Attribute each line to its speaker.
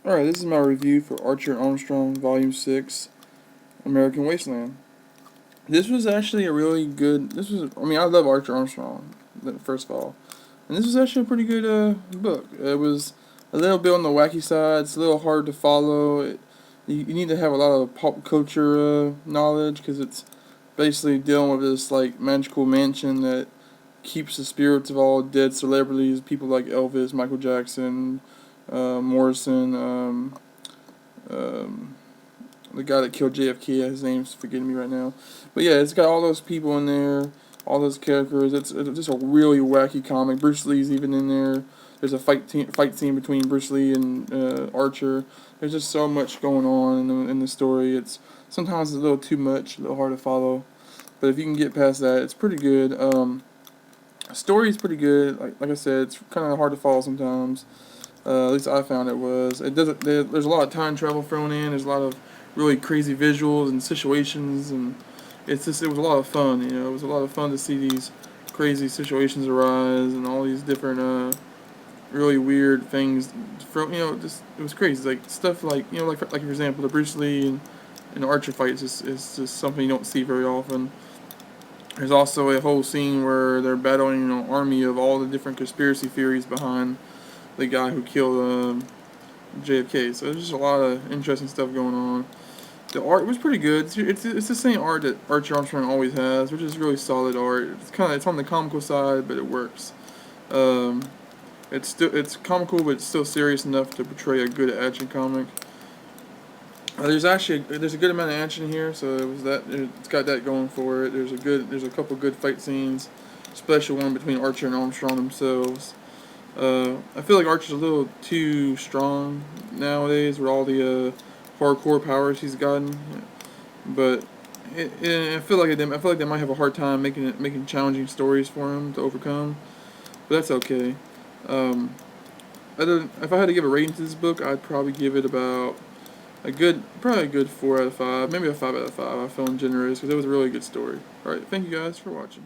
Speaker 1: Alright, this is my review for Archer and Armstrong Volume 6, American Wasteland. This was actually a really good, I love Archer Armstrong, first of all. And this was actually a pretty good book. It was a little bit on the wacky side, it's a little hard to follow. You need to have a lot of pop culture knowledge, because it's basically dealing with this, like, magical mansion that keeps the spirits of all dead celebrities, people like Elvis, Michael Jackson, Morrison, the guy that killed JFK, his name's forgetting me right now. But yeah, it's got all those people in there, all those characters. It's just a really wacky comic. Bruce Lee's even in there. There's a fight scene between Bruce Lee and Archer. There's just so much going on in the story. It's sometimes a little too much, a little hard to follow. But if you can get past that, it's pretty good. Story's pretty good. Like I said, it's kind of hard to follow sometimes. At least I found it was. It doesn't. There's a lot of time travel thrown in. There's a lot of really crazy visuals and situations, and it was a lot of fun. It was a lot of fun to see these crazy situations arise and all these different really weird things. Just it was crazy. Like stuff like like for example, the Bruce Lee and Archer fight is just something you don't see very often. There's also a whole scene where they're battling an army of all the different conspiracy theories behind the guy who killed JFK. So there's just a lot of interesting stuff going on. The art was pretty good. It's the same art that Archer Armstrong always has, which is really solid art. It's on the comical side, but it works. It's comical, but it's still serious enough to portray a good action comic. There's a good amount of action here, so it's got that going for it. There's a couple good fight scenes, especially one between Archer and Armstrong themselves. I feel like Archer's a little too strong nowadays with all the hardcore powers he's gotten, but I feel like they might have a hard time making challenging stories for him to overcome, but that's okay. If I had to give a rating to this book, I'd probably give it about probably a good 4 out of 5, maybe a 5 out of 5. I'm feeling generous because it was a really good story. Alright, thank you guys for watching.